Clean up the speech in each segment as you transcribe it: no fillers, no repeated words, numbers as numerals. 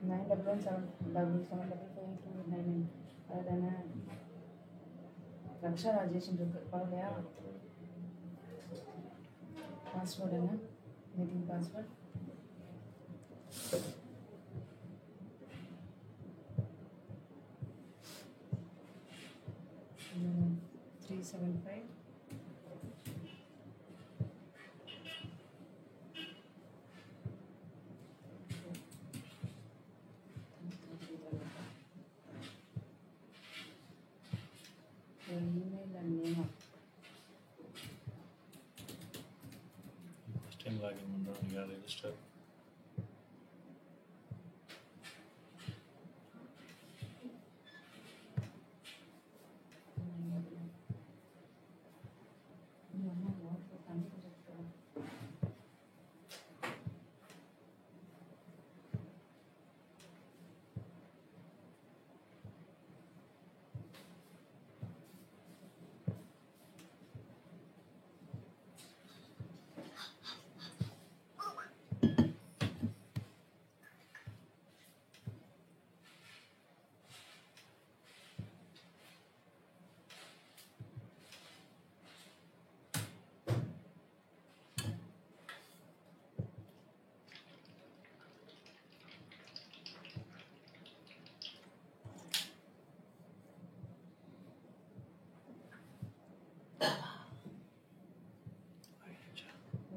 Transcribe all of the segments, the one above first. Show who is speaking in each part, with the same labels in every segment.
Speaker 1: 91177558299 அதுதானே ரக்ஷா ராஜேஷன் இருக்கு பார்க்கலையா? பாஸ்வேர்டு என்ன? Meeting password 375 email and name.
Speaker 2: First time login பண்றோம், you gotta register.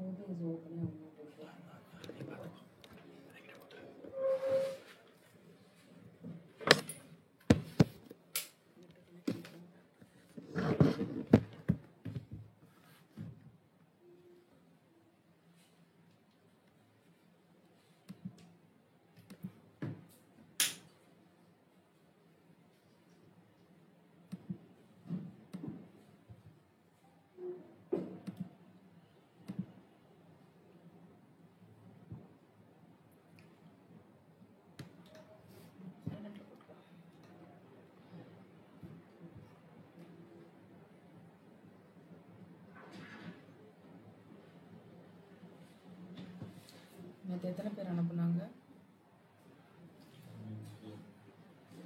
Speaker 1: Movie is opening. நேற்று எத்தனை பேர் அனுப்புனாங்க?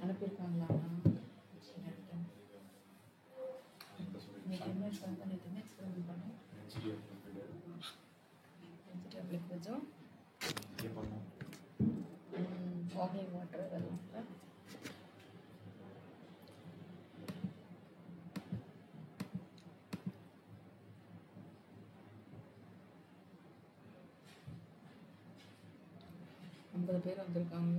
Speaker 1: அனுப்பியிருக்காங்களா? நேற்று என்ன எக்ஸ்பெரிமெண்ட் பண்ணேன்? லிக்விட்ஸும் வாக்கிங் வாட்டர் இதெல்லாம் இல்லை. பேர் வந்திருக்காங்க.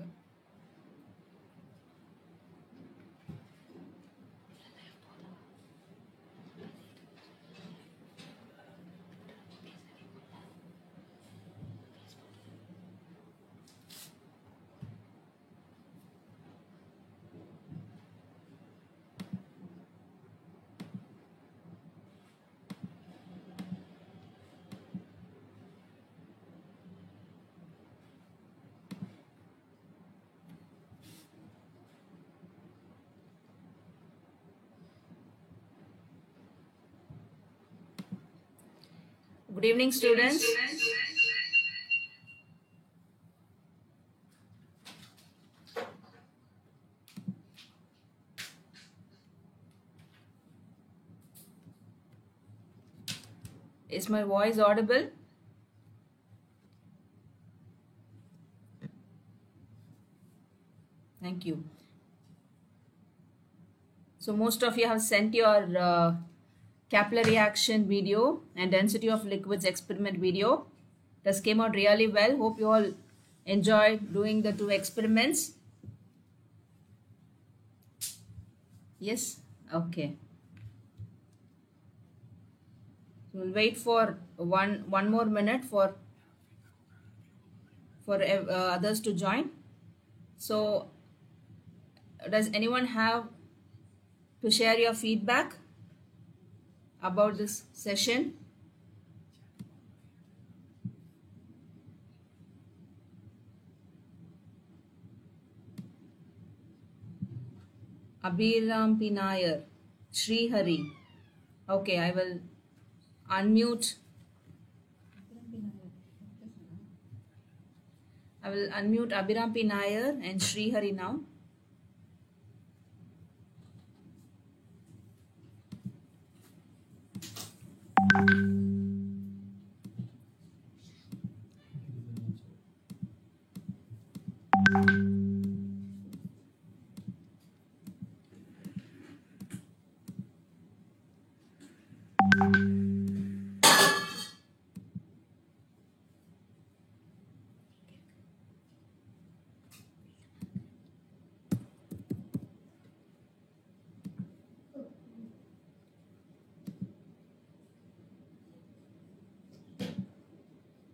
Speaker 3: Good evening, students. Is my voice audible? Thank you. So most of you have sent your capillary action video and density of liquids experiment video. This came out really well. Hope you all enjoyed doing the two experiments. Yes? Okay. So we'll wait for one more minute for others to join. So does anyone have to share your feedback about this session? Abhiram Pinayar, Sri Hari. Okay, I will unmute. I will unmute Abhiram P. Nair and Sri Hari now.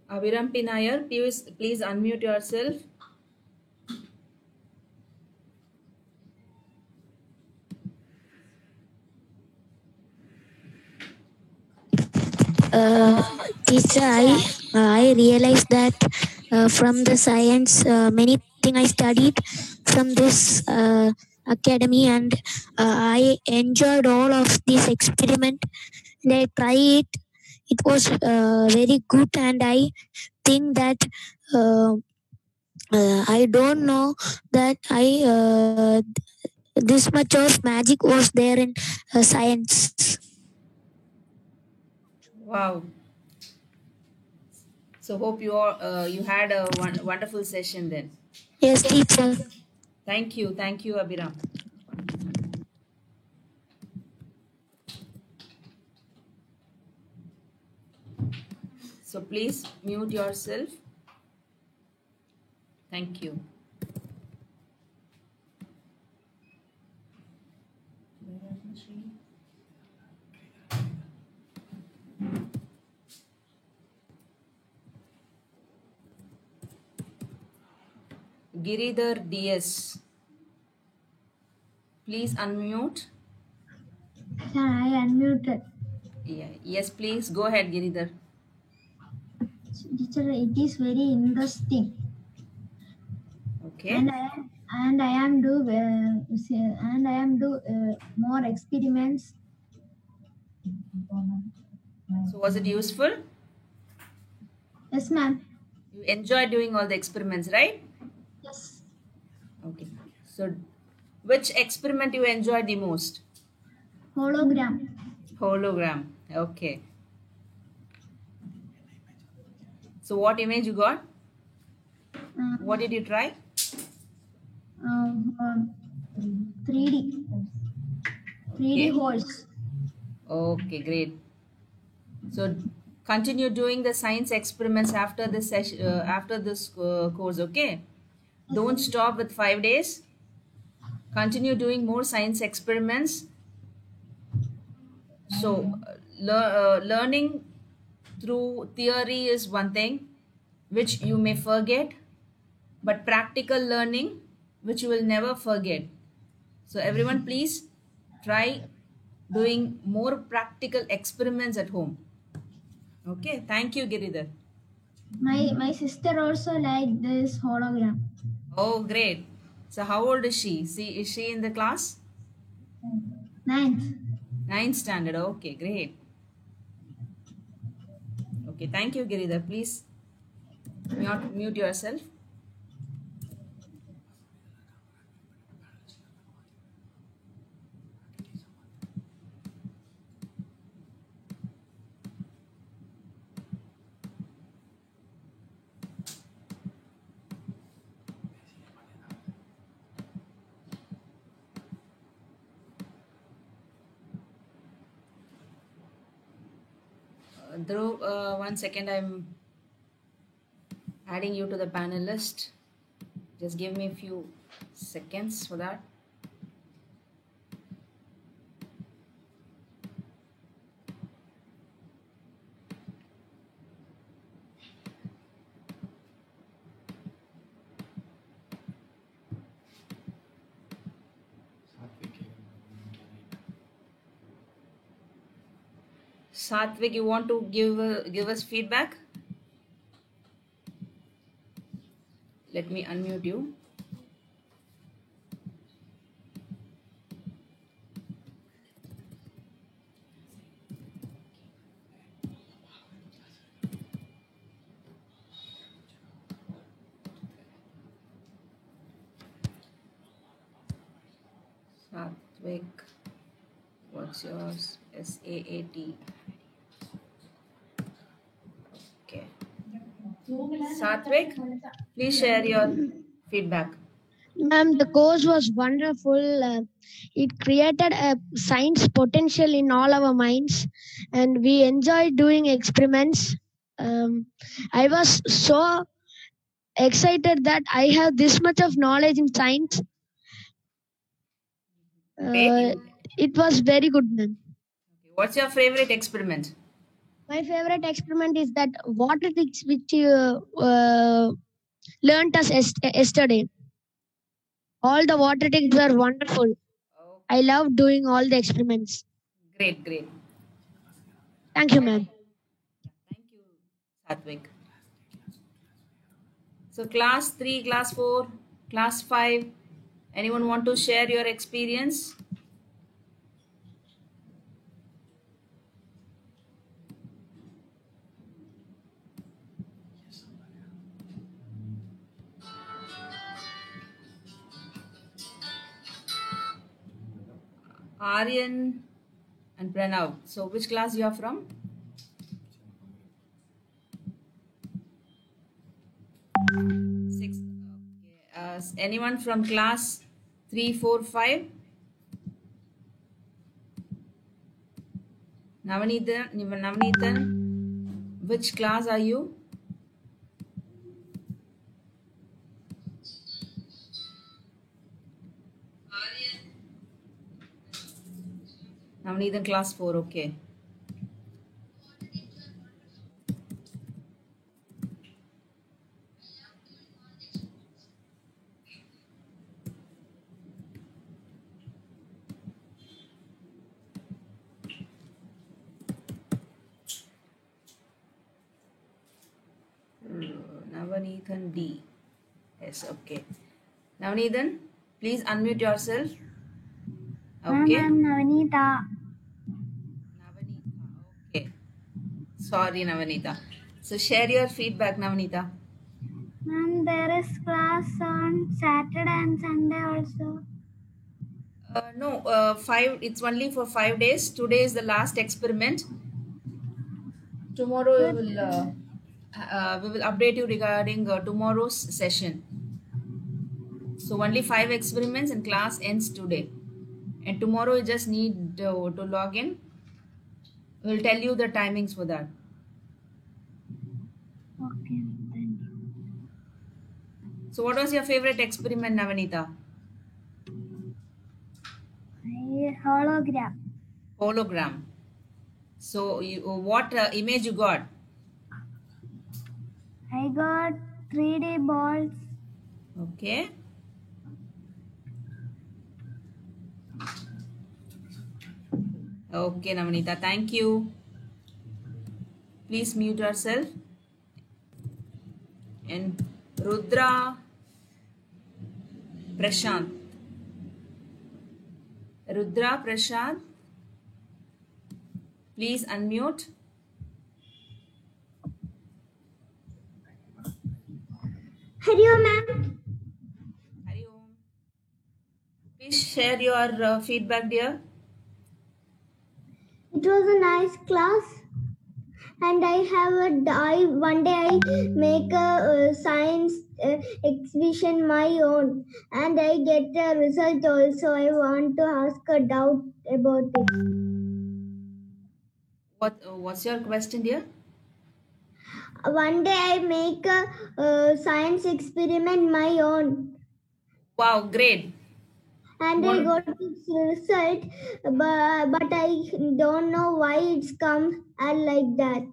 Speaker 3: Abhiram P. Nair, please unmute yourself.
Speaker 4: Teacher, I realized that from the science, many things I studied from this academy, and I enjoyed all of this experiment. And I try it. It was very good, and I think that I don't know that this much of magic was there in science.
Speaker 3: Wow. So hope you all you had a wonderful session then.
Speaker 4: Yes, teacher.
Speaker 3: Thank you, Abhiram. So please mute yourself. Thank you. Giridhar DS. Please unmute.
Speaker 4: Sir, I unmuted.
Speaker 3: Yeah. Yes, please go ahead, Giridhar.
Speaker 4: Teacher, it is very interesting,
Speaker 3: Okay.
Speaker 4: and I am do more experiments.
Speaker 3: So was it useful?
Speaker 4: Yes, ma'am.
Speaker 3: You enjoyed doing all the experiments, right?
Speaker 4: Yes.
Speaker 3: Okay. So which experiment you enjoyed the most?
Speaker 4: Hologram.
Speaker 3: Hologram. Okay. So what image you got? What did you try?
Speaker 4: 3D. 3D holes.
Speaker 3: Okay, great. So continue doing the science experiments after this session, after this course. Okay. Don't stop with 5 days. Continue doing more science experiments. So learning through theory is one thing which you may forget, but practical learning which you will never forget. So everyone, please try doing more practical experiments at home. Okay, thank you, Giridhar.
Speaker 4: My sister also liked this hologram.
Speaker 3: Oh, great. So how old is she? Is she in the class?
Speaker 4: 9th.
Speaker 3: 9th standard. Okay, great. Okay, thank you, Giridhar. Please mute yourself. Dhruv, 1 second, I'm adding you to the panel list. Just give me a few seconds for that. Satvik, you want to give us feedback? Let me unmute you. Satvik. What's yours? SAAT. Okay. Satvik, please share your feedback.
Speaker 4: Ma'am, the course was wonderful. It created a science potential in all our minds, and we enjoyed doing experiments. I was so excited that I have this much of knowledge in science.
Speaker 3: Great.
Speaker 4: It was very good, ma'am.
Speaker 3: What's your favorite experiment?
Speaker 4: My favorite experiment is that water things which you learnt us yesterday. All the water things were wonderful. I love doing all the experiments.
Speaker 3: Great, great.
Speaker 4: Thank you, ma'am.
Speaker 3: Thank you, Satvik. So class 3, class 4, class 5, anyone want to share your experience? Aryan and Pranav. So which class you are from? Six. Okay. Anyone from class 3, 4, 5? Navneethan, which class are you? Navneethan, class 4, okay. Navneethan D. Yes, okay. Navneethan, please unmute yourself. Okay.
Speaker 5: Ma'am, Navanita.
Speaker 3: Navanita, okay. Sorry, Navanita. So share your feedback, Navanita.
Speaker 5: Ma'am, there is class on Saturday and Sunday also.
Speaker 3: No, 5. It's only for 5 days. Today is the last experiment. Tomorrow we will update you regarding tomorrow's session. So only 5 experiments and class ends today. And tomorrow you just need to log in. We'll tell you the timings for that.
Speaker 5: Okay, thank you.
Speaker 3: So what was your favorite experiment, Navanita?
Speaker 5: Hologram.
Speaker 3: Hologram. So what image you got?
Speaker 5: I got 3D balls.
Speaker 3: Okay. Okay, Navanita, thank you. Please mute yourself. And Rudra Prashant. Rudra Prashant, please unmute.
Speaker 5: Hari Om, ma'am.
Speaker 3: Hari Om. Please share your feedback, dear.
Speaker 5: It was a nice class. And one day I make a science exhibition my own, and I get a result also. I want to ask a doubt about it.
Speaker 3: What's your question, dear?
Speaker 5: One day I make a science experiment my own.
Speaker 3: Wow, great.
Speaker 5: And I got this result, but I don't know why it's come like that.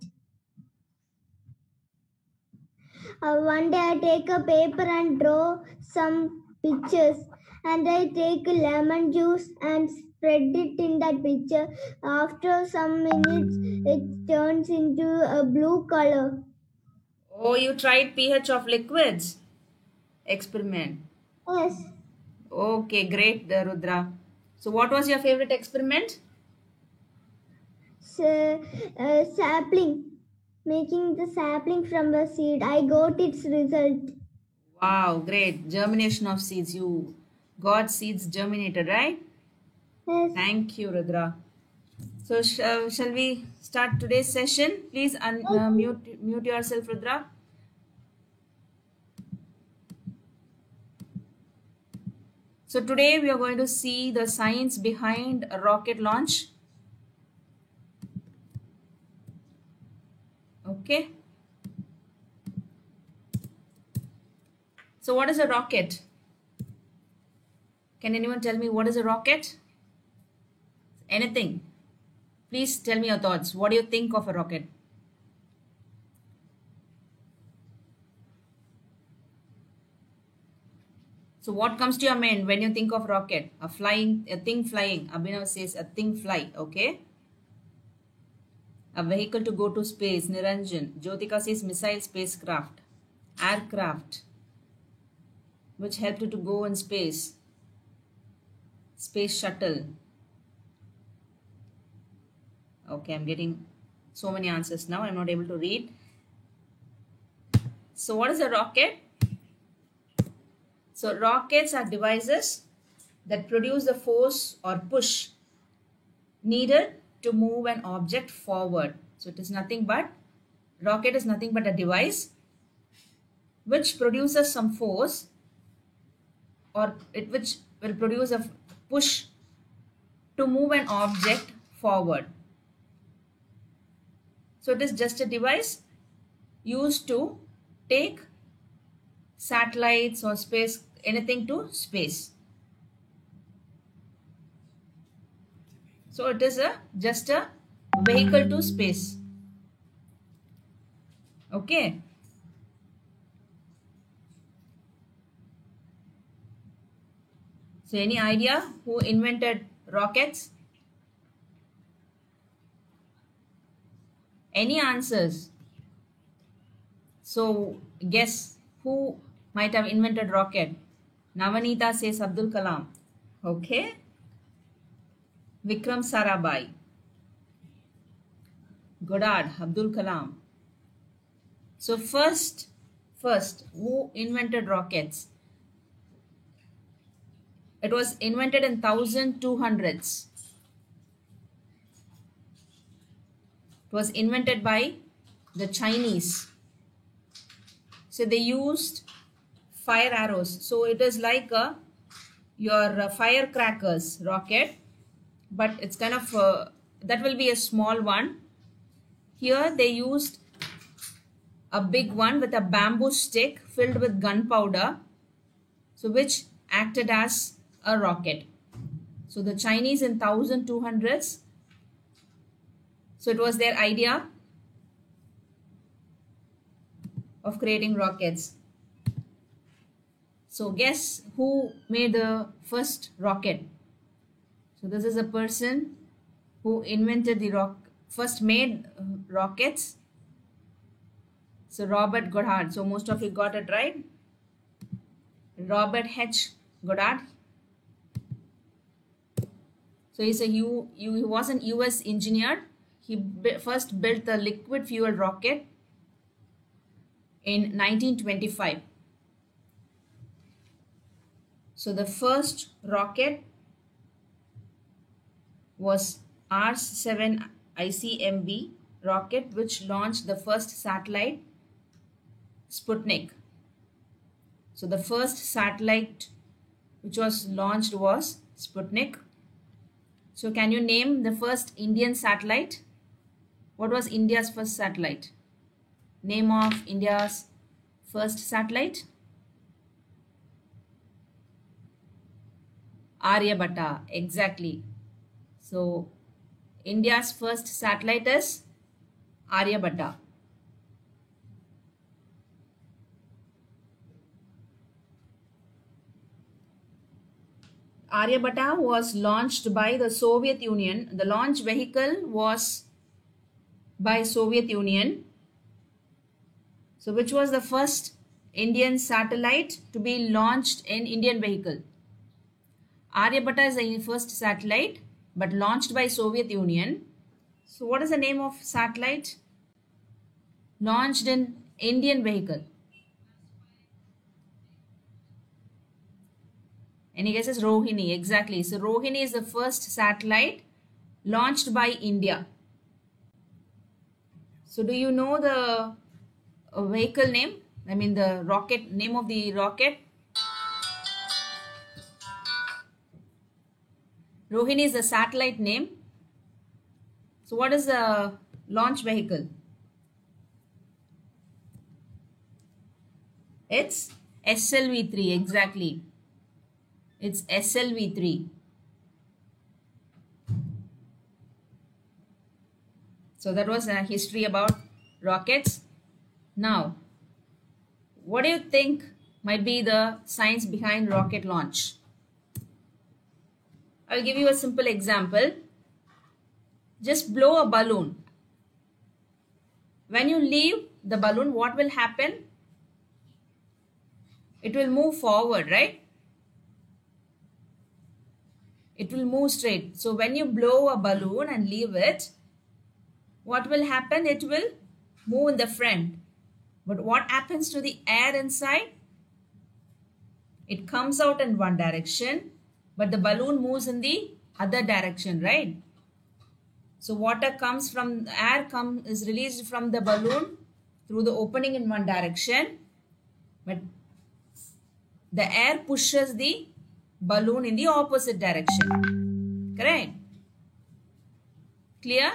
Speaker 5: One day I take a paper and draw some pictures, and I take lemon juice and spread it in that picture. After some minutes, it turns into a blue color.
Speaker 3: Oh, you tried pH of liquids experiment.
Speaker 5: Yes.
Speaker 3: Okay, great, Rudra. So what was your favorite experiment?
Speaker 5: Sapling. Making the sapling from a seed. I got its result.
Speaker 3: Wow, great. Germination of seeds. You got seeds germinated, right?
Speaker 5: Yes.
Speaker 3: Thank you, Rudra. So shall we start today's session? Please mute yourself, Rudra. So today we are going to see the science behind a rocket launch. Okay. So what is a rocket? Can anyone tell me what is a rocket? Anything? Please tell me your thoughts. What do you think of a rocket? So what comes to your mind when you think of rocket? A thing flying. Abhinav says a thing fly. Okay. A vehicle to go to space. Niranjan. Jyotika says missile spacecraft. Aircraft. Which helped you to go in space. Space shuttle. Okay, I'm getting so many answers now. I'm not able to read. So what is a rocket? So rockets are devices that produce the force or push needed to move an object forward. So it is nothing but, rocket is nothing but a device which produces some force, or which will produce a push to move an object forward. So it is just a device used to take satellites or space, anything to space. So it is just a vehicle to space. Okay. So any idea who invented rockets? Any answers? So guess who might have invented rocket? Navanita says Abdul Kalam. Okay. Vikram Sarabhai. Goddard, Abdul Kalam. So first, who invented rockets? It was invented in 1200s. It was invented by the Chinese. So they used fire arrows. So it is like your firecrackers rocket, but it's kind of that will be a small one. Here they used a big one with a bamboo stick filled with gunpowder, so which acted as a rocket. So the Chinese in 1200s, so it was their idea of creating rockets. So guess who made the first rocket? So this is a person who invented the first made rockets. So Robert Goddard. So most of you got it right. Robert H. Goddard. So he was an US engineer. He first built the liquid fuel rocket in 1925. So the first rocket was R-7 ICMB rocket, which launched the first satellite, Sputnik. So the first satellite which was launched was Sputnik. So can you name the first Indian satellite? What was India's first satellite? Name of India's first satellite? Aryabhatta, exactly. So India's first satellite is Aryabhatta. Aryabhatta was launched by the Soviet Union. The launch vehicle was by Soviet Union. So which was the first Indian satellite to be launched in Indian vehicle? Aryabhatta is the first satellite, but launched by Soviet Union. So what is the name of satellite launched in Indian vehicle? Any guesses? Rohini, exactly. So Rohini is the first satellite launched by India. So do you know the vehicle name? I mean the rocket, name of the rocket? Rohini is the satellite name. So what is the launch vehicle? It's SLV-3, exactly. It's SLV-3. So that was a history about rockets. Now, what do you think might be the science behind rocket launch? I'll give you a simple example. Just blow a balloon. When you leave the balloon, what will happen? It will move forward, right? It will move straight. So when you blow a balloon and leave it, what will happen? It will move in the front. But what happens to the air inside? It comes out in one direction, but the balloon moves in the other direction, right? So water comes from, air is released from the balloon through the opening in one direction, but the air pushes the balloon in the opposite direction. Correct? Clear?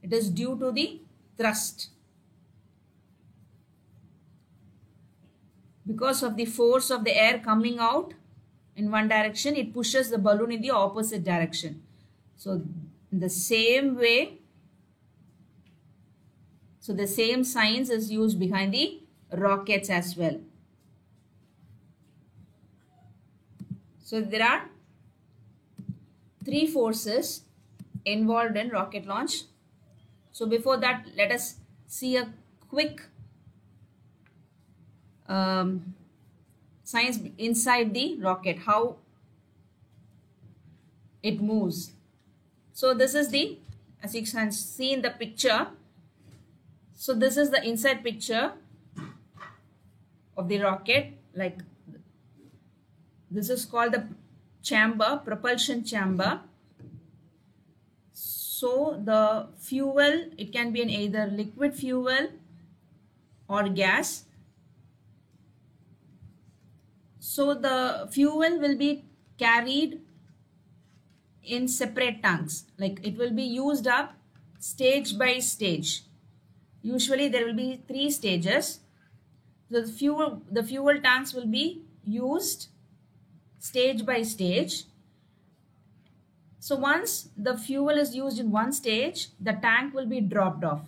Speaker 3: It is due to the thrust. Because of the force of the air coming out in one direction, it pushes the balloon in the opposite direction. So in the same way, so the same science is used behind the rockets as well. So there are three forces involved in rocket launch. So before that, let us see a quick science inside the rocket, how it moves. So this is the, as you can see in the picture, so this is the inside picture of the rocket. Like, this is called the chamber, propulsion chamber. So the fuel, it can be an either liquid fuel or gas. So the fuel will be carried in separate tanks. Like, it will be used up stage by stage. Usually there will be 3 stages. So the fuel tanks will be used stage by stage. So once the fuel is used in one stage, the tank will be dropped off.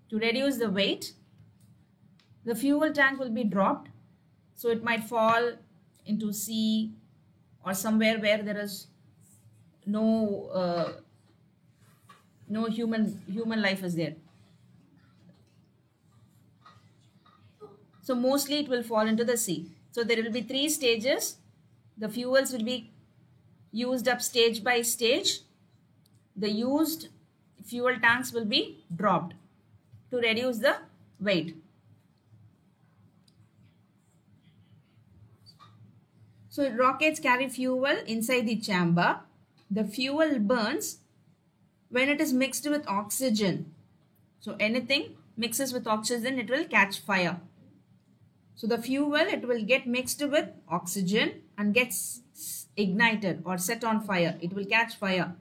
Speaker 3: To reduce the weight, the fuel tank will be dropped. So it might fall into sea or somewhere where there is no human life is there. So mostly it will fall into the sea. So there will be 3 stages. The fuels will be used up stage by stage. The used fuel tanks will be dropped to reduce the weight. So rockets carry fuel inside the chamber. The fuel burns when it is mixed with oxygen. So anything mixes with oxygen, it will catch fire. So the fuel, it will get mixed with oxygen and gets ignited or set on fire. It will catch fire.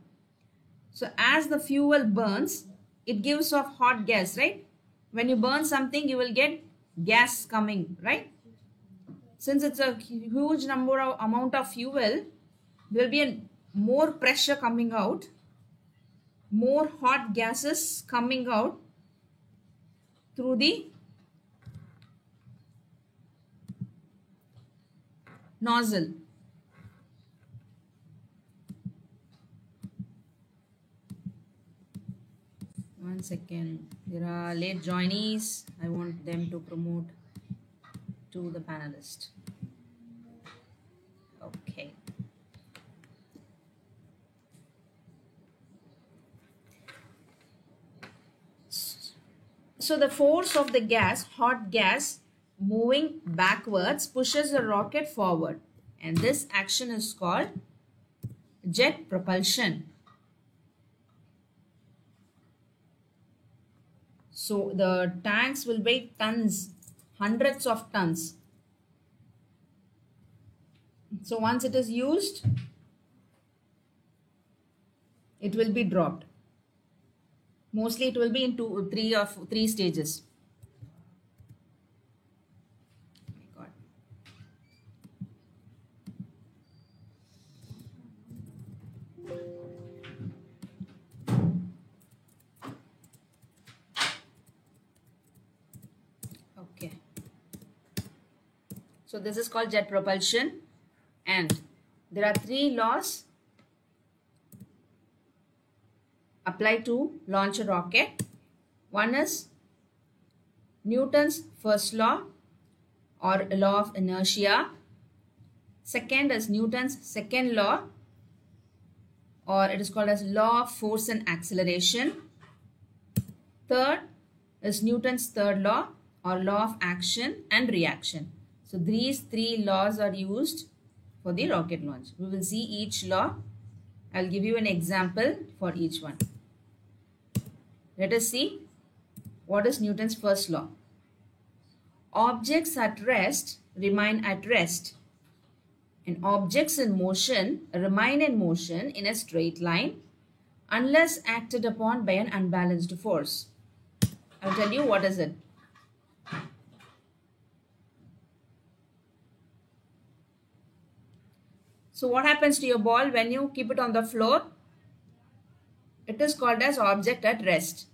Speaker 3: So as the fuel burns, it gives off hot gas, right? When you burn something, you will get gas coming, right? Since it's a huge amount of fuel, there will be more pressure coming out, more hot gases coming out through the nozzle. One second. There are late joinees. I want them to promote to the panelist. Okay. So the force of the gas, hot gas, moving backwards pushes the rocket forward, and this action is called jet propulsion. So the tanks will weigh tons, hundreds of tons. So once it is used, it will be dropped. Mostly it will be in three stages. Oh my God. Okay. So this is called jet propulsion, and there are 3 laws apply to launch a rocket. One is Newton's first law or law of inertia. Second is Newton's second law, or it is called as law of force and acceleration. Third is Newton's third law or law of action and reaction. So these 3 laws are used for the rocket launch. We will see each law. I'll give you an example for each one. Let us see what is Newton's first law. Objects at rest remain at rest, and objects in motion remain in motion in a straight line unless acted upon by an unbalanced force. I'll tell you what is it. So what happens to your ball when you keep it on the floor? It is called as object at rest.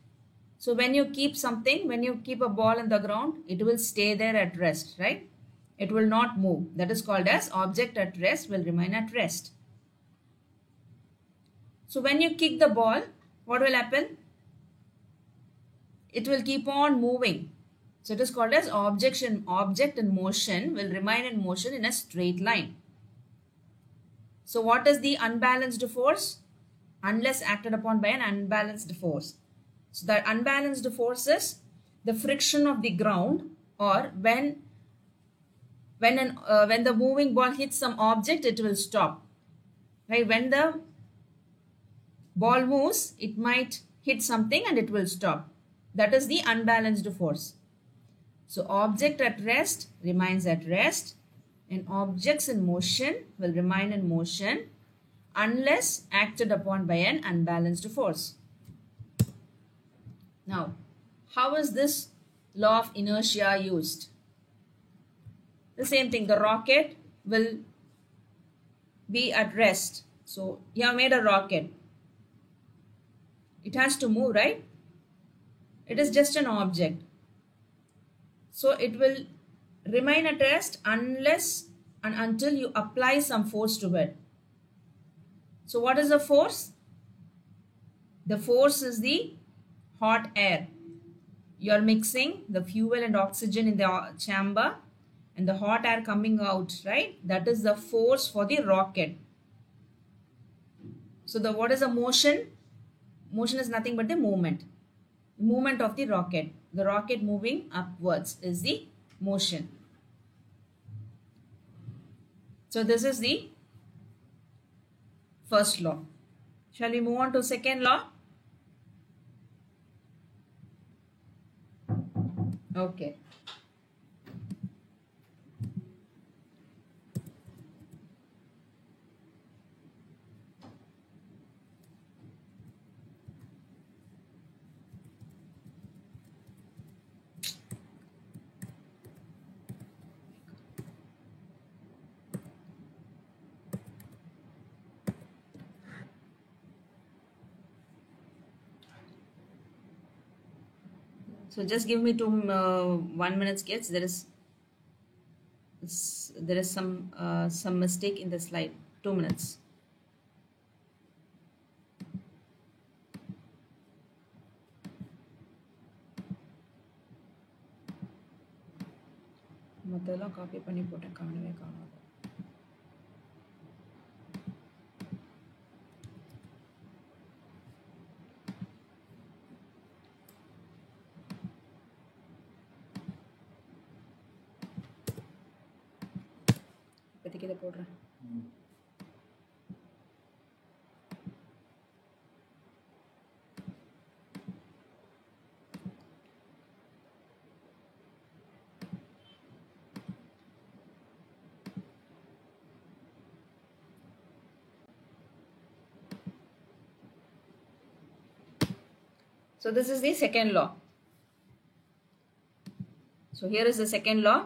Speaker 3: So when you keep something, when you keep a ball in the ground, it will stay there at rest, right? It will not move. That is called as object at rest, will remain at rest. So when you kick the ball, what will happen? It will keep on moving. So it is called as object in motion will remain in motion in a straight line. So what is the unbalanced force? Unless acted upon by an unbalanced force. So the unbalanced force is the friction of the ground, or when the moving ball hits some object, it will stop. Right? When the ball moves, it might hit something and it will stop. That is the unbalanced force. So object at rest remains at rest, and objects in motion will remain in motion unless acted upon by an unbalanced force. Now, how is this law of inertia used? The same thing, the rocket will be at rest. So you have made a rocket. It has to move, right? It is just an object. So it will remain at rest unless and until you apply some force to it. So what is the force? The force is the hot air. You are mixing the fuel and oxygen in the chamber and the hot air coming out, right? That is the force for the rocket. So what is the motion? Motion is nothing but the movement. Movement of the rocket. The rocket moving upwards is the motion. So this is the first law. Shall we move on to second law? Okay. So just give me 1 minute, kids. There is some mistake in the slide. 2 minutes. மத்ததெல்லாம் copy பண்ணி போட்டேன், காணவே காணாது. இப்போதைக்கு இதை போடுறேன். So this is the second law. So here is the second law.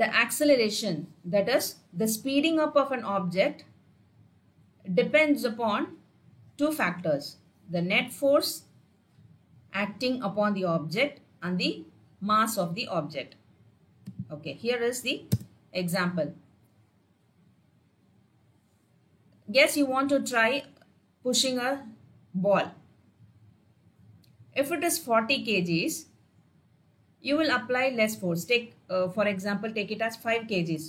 Speaker 3: The acceleration, that is the speeding up of an object, depends upon two factors: the net force acting upon the object and the mass of the object. Okay, here is the example. Guess you want to try pushing a ball. If it is 40 kgs, you will apply less force. Take, for example, take it as 5 kgs.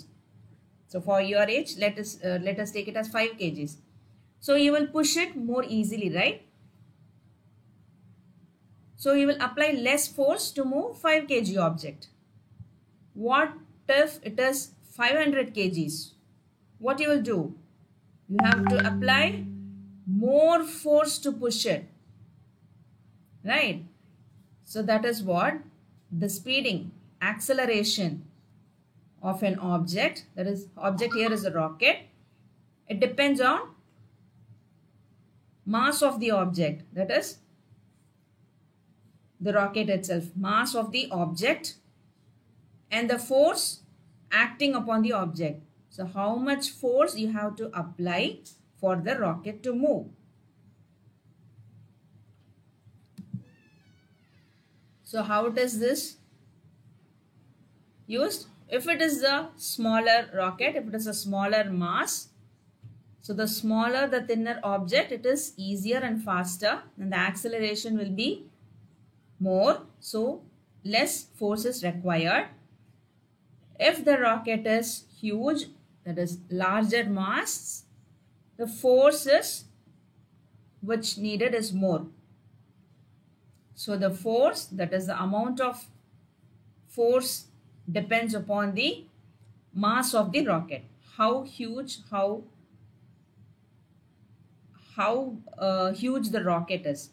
Speaker 3: So for your age, let us take it as 5 kgs. So you will push it more easily, right? So you will apply less force to move 5 kg object. What if it is 500 kgs? What you will do? You have to apply more force to push it, right? So that is what the speeding, acceleration of an object, that is object here is a rocket. It depends on mass of the object, that is the rocket itself, mass of the object and the force acting upon the object. So how much force you have to apply for the rocket to move. So how does this used? If it is a smaller rocket, if it is a smaller mass, so the smaller the thinner object, it is easier and faster, and the acceleration will be more, so less force is required. If the rocket is huge, that is larger mass, the forces which needed is more. So the force, that is the amount of force, depends upon the mass of the rocket. How huge, how huge the rocket is.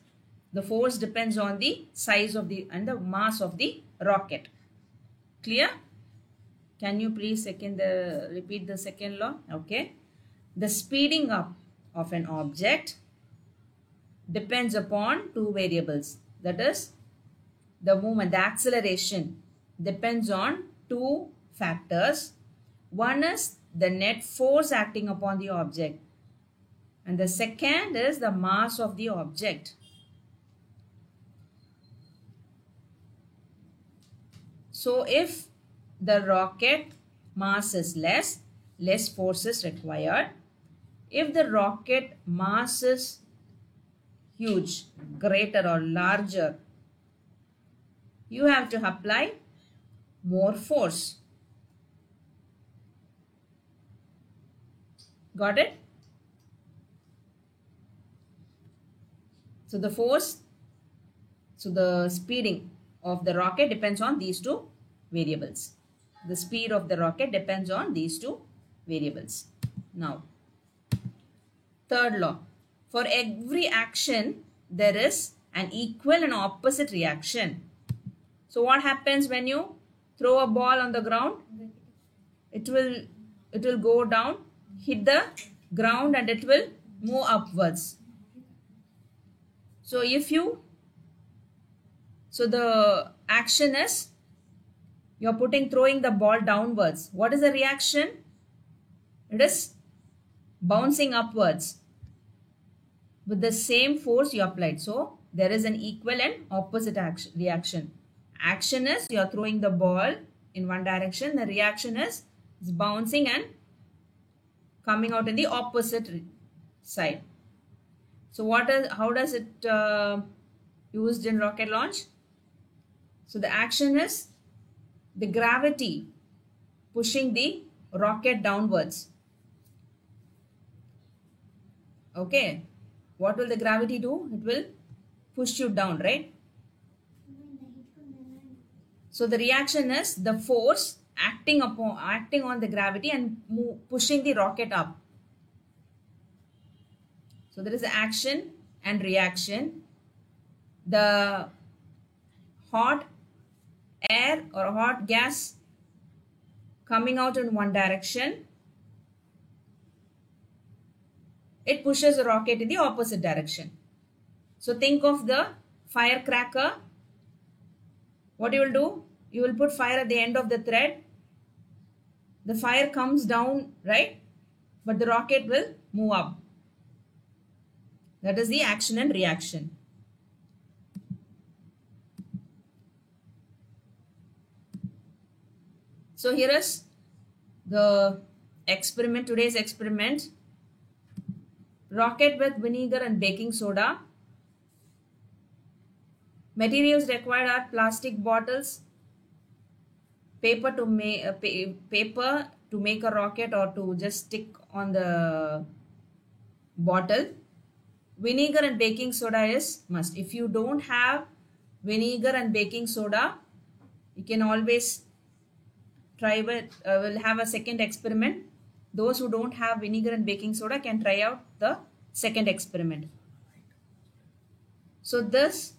Speaker 3: The force depends on the size of the and the mass of the rocket. Clear? Can you please repeat the second law? Okay. The speeding up of an object depends upon two variables. That is, the movement, the acceleration depends on two factors. One is the net force acting upon the object, and the second is the mass of the object. So if the rocket mass is less force is required. If the rocket mass is huge, greater or larger, you have to apply more force. Got it? So the force, so the speeding of the rocket depends on these two variables. The speed of the rocket depends on these two variables. Now, third law. For every action, there is an equal and opposite reaction. So what happens when you throw a ball on the ground? It will go down, hit the ground, and it will move upwards. So the action is you're throwing the ball downwards. What is the reaction? It is bouncing upwards with the same force you applied. So there is an equal and opposite reaction. Action is you are throwing the ball in one direction. The reaction is it's bouncing and coming out in the opposite side. So how does it used in rocket launch? So the action is the gravity pushing the rocket downwards. Okay. What will the gravity do? It will push you down, right? So the reaction is the force acting on the gravity and pushing the rocket up. So there is action and reaction. The hot air or hot gas coming out in one direction, it pushes the rocket in the opposite direction. So think of the firecracker. What you will do? You will put fire at the end of the thread. The fire comes down, right? But the rocket will move up. That is the action and reaction. So here is the experiment, today's experiment. Rocket with vinegar and baking soda. Materials required are plastic bottles, paper to make a rocket or to just stick on the bottle. Vinegar and baking soda is must. If you don't have vinegar and baking soda, you can always try with, we'll have a second experiment. Those who don't have vinegar and baking soda can try out the second experiment. So this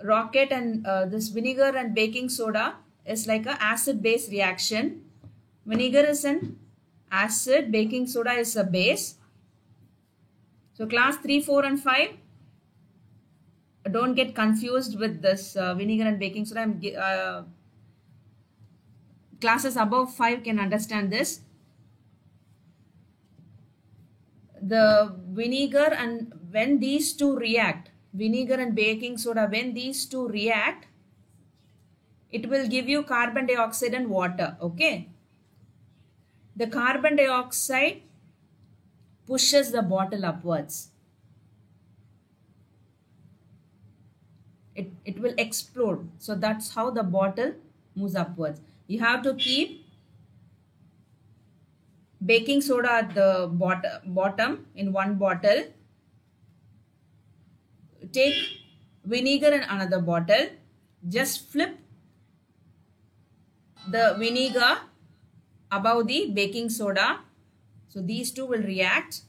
Speaker 3: rocket and this vinegar and baking soda is like a acid-base reaction. Vinegar is an acid, baking soda is a base. So class 3, 4 and 5, don't get confused with this vinegar and baking soda. Classes above 5 can understand this. The vinegar and when these two react, vinegar and baking soda, when these two react, it will give you carbon dioxide and water. Okay. The carbon dioxide pushes the bottle upwards. It will explode. So that's how the bottle moves upwards. You have to keep baking soda at the bottom in one bottle. Take vinegar in another bottle. Just flip the vinegar above the baking soda. So these two will react.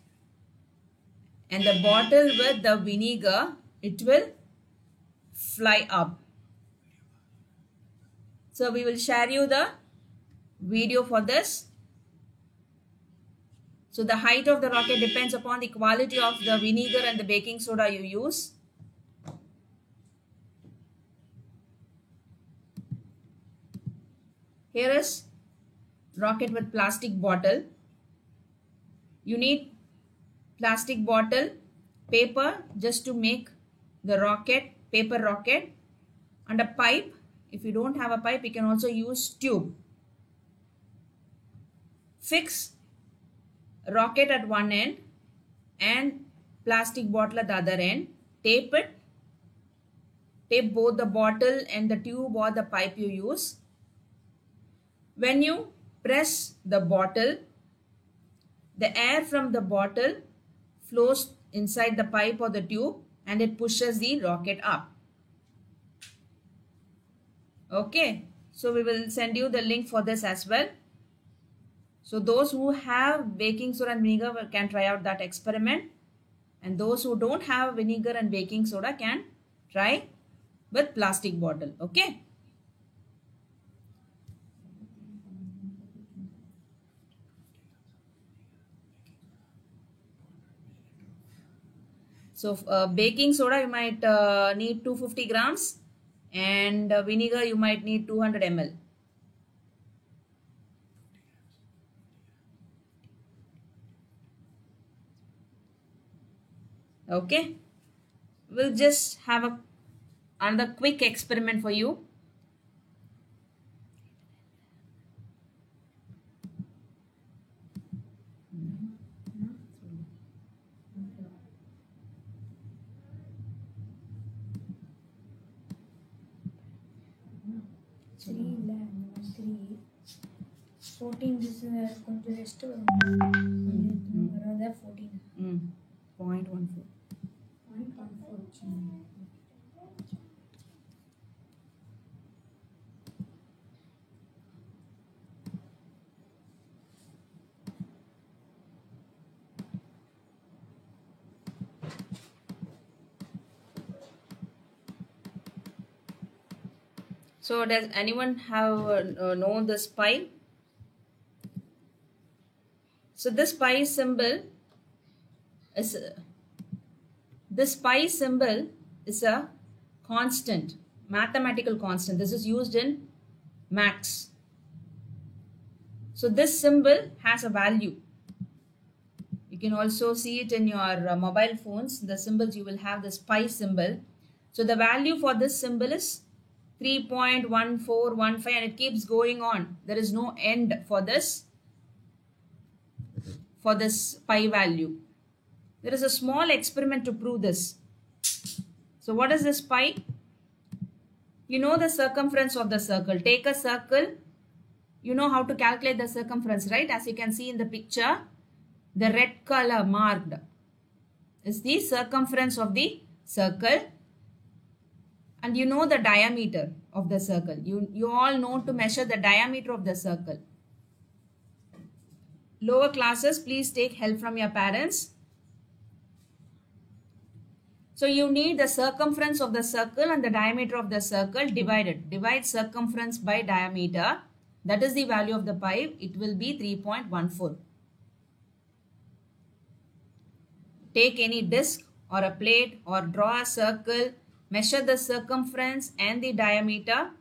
Speaker 3: And the bottle with the vinegar, it will fly up. So we will share you the video for this. So the height of the rocket depends upon the quality of the vinegar and the baking soda you use. Here is rocket with plastic bottle. You need plastic bottle, paper just to make the rocket, paper rocket, and a pipe. If you don't have a pipe, you can also use tube. Fix rocket at one end and plastic bottle at the other end. Tape it. Tape both the bottle and the tube or the pipe you use. When you press the bottle, the air from the bottle flows inside the pipe or the tube and it pushes the rocket up. Okay, so we will send you the link for this as well. So those who have baking soda and vinegar can try out that experiment, and those who don't have vinegar and baking soda can try with plastic bottle. Okay. So baking soda you might need 250 grams and vinegar you might need 200 ml. Okay, we'll just have another quick experiment for you.
Speaker 5: Three 14 this కొంచెం rest around 14
Speaker 3: 0.14.
Speaker 5: వచ్చింది.
Speaker 3: So does anyone have know this pi? So this pi symbol is a constant, mathematical constant. This is used in maths. So this symbol has a value. You can also see it in your mobile phones. The symbols, you will have this pi symbol. So the value for this symbol is 3.1415 and it keeps going on. There is no end for this pi value. There is a small experiment to prove this. So what is this pi? You know the circumference of the circle. Take a circle. You know how to calculate the circumference, right? As you can see in the picture, the red color marked is the circumference of the circle. And you know the diameter of the circle. You all know to measure the diameter of the circle. Lower classes, please take help from your parents. So you need the circumference of the circle and the diameter of the circle divided. Divide circumference by diameter. That is the value of the pi. It will be 3.14. Take any disc or a plate or draw a circle. Measure the circumference and the diameter.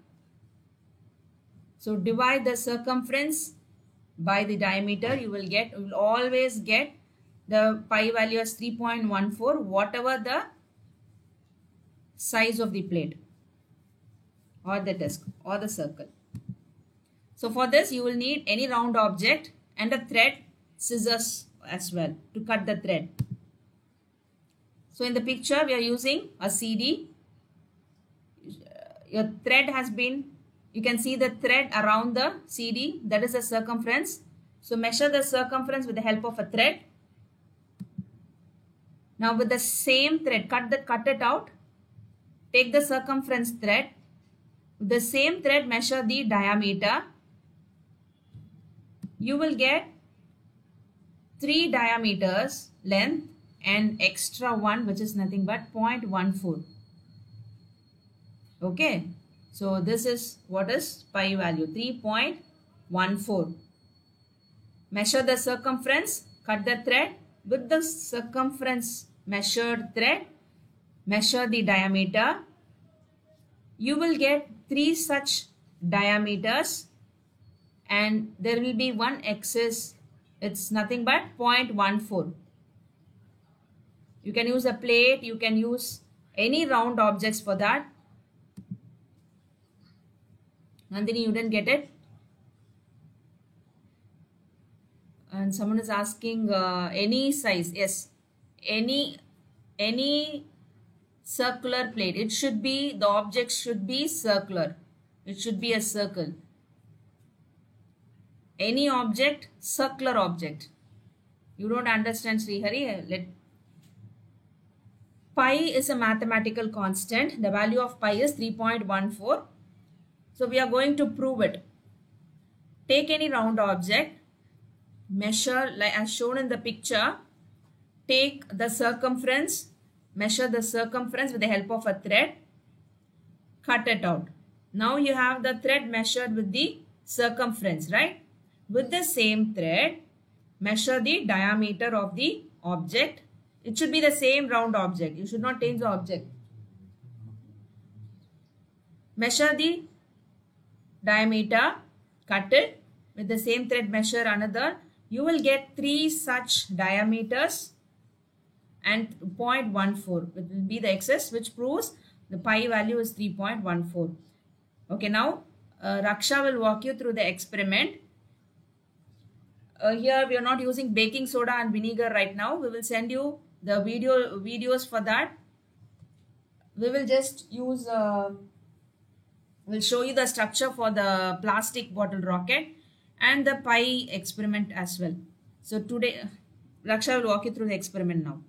Speaker 3: So divide the circumference by the diameter. You will always get the pi value as 3.14, whatever the size of the plate or the disc or the circle. So for this, you will need any round object and a thread, scissors as well to cut the thread. So in the picture, we are using a CD. Your thread has been, you can see the thread around the CD, that is the circumference. So measure the circumference with the help of a thread. Now with the same thread, cut it out. Take the circumference thread. With the same thread, measure the diameter. You will get 3 diameters length and extra one, which is nothing but 0.14. Okay, so this is what is pi value, 3.14. Measure the circumference, cut the thread. With the circumference measured thread, measure the diameter. You will get 3 such diameters and there will be one excess. It's nothing but 0.14. You can use a plate, you can use any round objects for that. Nandini, you didn't get it? And someone is asking any size. Yes, any circular plate. It should be, the object should be circular. It should be a circle. Any object, circular object. You don't understand, Srihari? Pi is a mathematical constant. The value of pi is 3.14. So we are going to prove it. Take any round object, measure like as shown in the picture, take the circumference, measure the circumference with the help of a thread, cut it out. Now you have the thread measured with the circumference, right? With the same thread, measure the diameter of the object. It should be the same round object. You should not change the object. Measure the diameter, cut it. With the same thread, measure another. You will get 3 such diameters and 0.14. It will be the excess, which proves the pi value is 3.14. Okay, now Raksha will walk you through the experiment. Here we are not using baking soda and vinegar right now. We will send you the videos for that. We will just use we'll show you the structure for the plastic bottle rocket and the pi experiment as well. So today Raksha will walk you through the experiment now.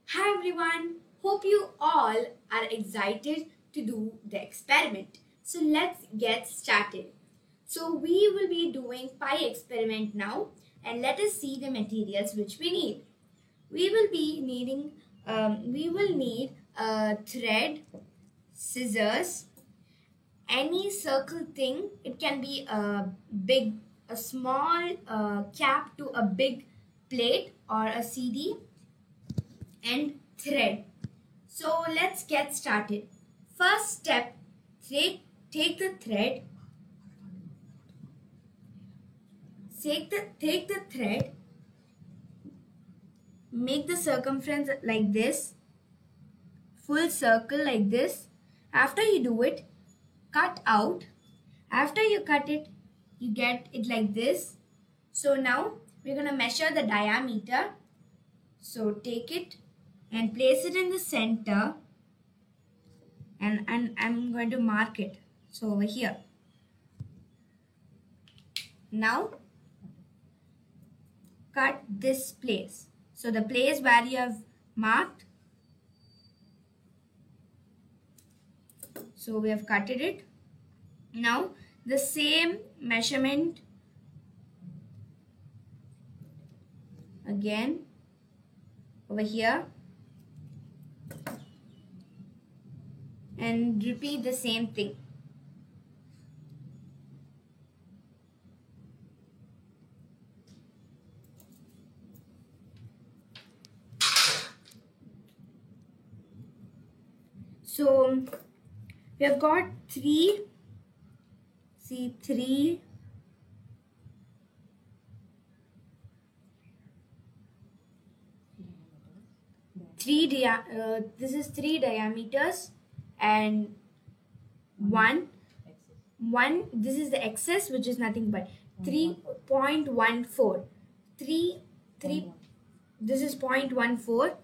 Speaker 6: Hi everyone, hope you all are excited to do the experiment. So let's get started. So we will be doing pi experiment now, and let us see the materials which we need. We will need a thread, scissors, any circle thing. It can be a small cap to a big plate or a CD, and thread. So let's get started. First step, take the thread. Take the thread, make the circumference like this, full circle like this. After you do it, cut out. After you cut it, you get it like this. So now we're going to measure the diameter. So take it and place it in the center, and I'm going to mark it. So over here. Now cut this place. So the place where you have marked. So we have cutted it. Now the same measurement again over here, and repeat the same thing. So we have got three this is three diameters, and one this is the excess, which is nothing but 3.14. This is 0.14.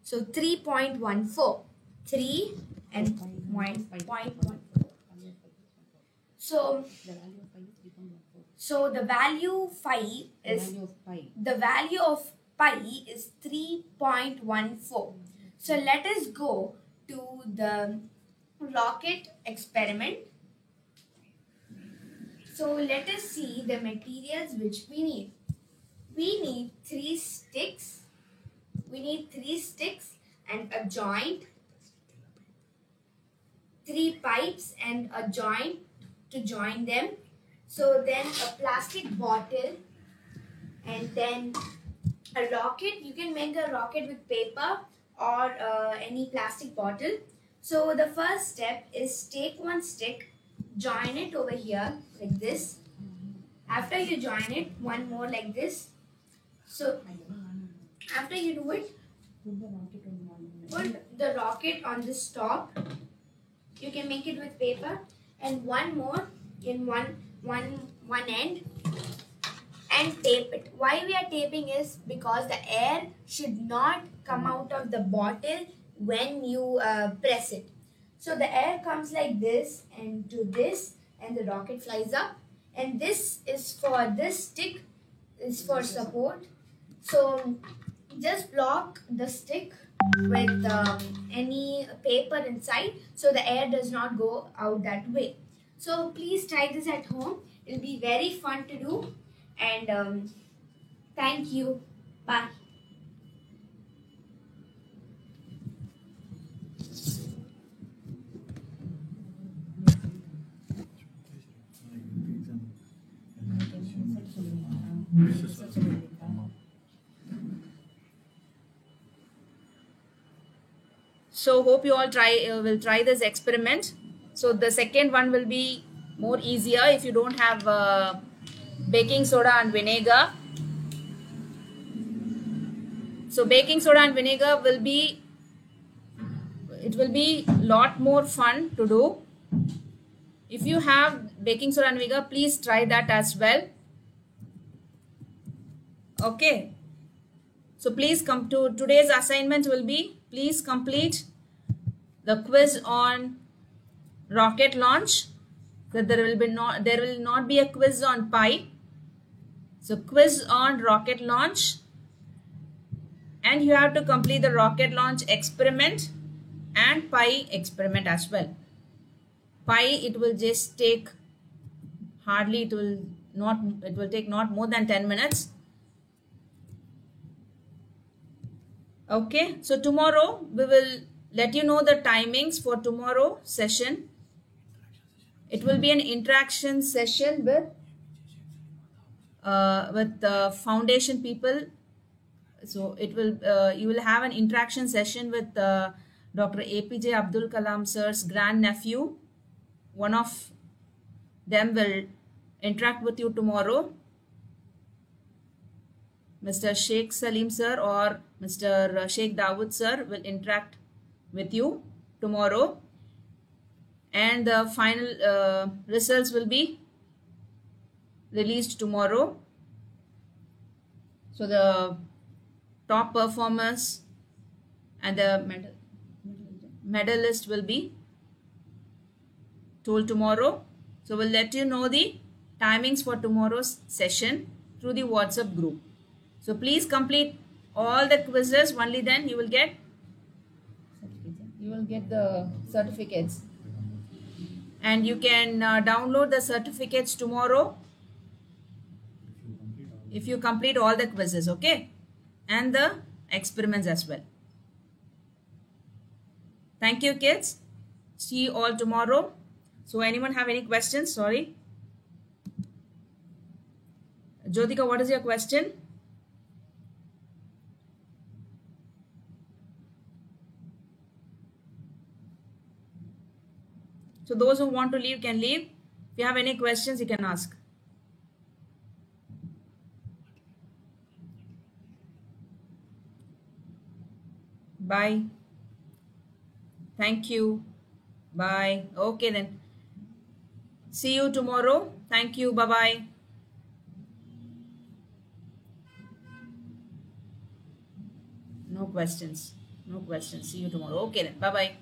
Speaker 6: So 3.14, 3 and 0.14. So the value of pi is 3.14. So let us go to the rocket experiment. So let us see the materials which we need. We need 3 sticks. We need 3 sticks and a joint, 3 pipes and a joint to join them. So then a plastic bottle, and then a rocket. You can make a rocket with paper or any plastic bottle. So the first step is take one stick, join it over here like this. After you join it, one more like this. So after you do it, put the rocket on this top. You can make it with paper, and one more in one end, and tape it. Why we are taping is because the air should not come out of the bottle when you press it. So the air comes like this and to this, and the rocket flies up. And this is for this stick is for support. So just block the stick with any paper inside, so the air does not go out that way. So please try this at home. It will be very fun to do. And thank you. Bye.
Speaker 3: So hope you all will try this experiment. So the second one will be more easier if you don't have baking soda and vinegar. So baking soda and vinegar will be lot more fun to do. If you have baking soda and vinegar, please try that as well. Okay. So please come to today's assignment will be, please complete the quiz on rocket launch. That there will not be a quiz on pi. So quiz on rocket launch, and you have to complete the rocket launch experiment. and pi experiment as well. Pi, it will just take hardly, it will take not more than 10 minutes. Okay, so tomorrow we will let you know the timings for tomorrow session. It will be an interaction session with foundation people. So it will you will have an interaction session with Dr. APJ Abdul Kalam sir's grandnephew. One of them will interact with you tomorrow. Mr. Sheikh Salim sir or Mr. Sheikh Dawood sir will interact with you tomorrow. And the final results will be released tomorrow. So the top performers and the medalist will be told tomorrow. So we'll let you know the timings for tomorrow's session through the WhatsApp group. So please complete all the quizzes, only then you will get the certificates. And you can download the certificates tomorrow if you complete all the quizzes, okay? And the experiments as well. Thank you, kids. See you all tomorrow. So anyone have any questions? Sorry. Jyotika, what is your question? So those who want to leave can leave. If you have any questions, you can ask. Bye. Thank you. Bye. Okay then. See you tomorrow. Thank you. Bye-bye. No questions. No questions. See you tomorrow. Okay then. Bye-bye.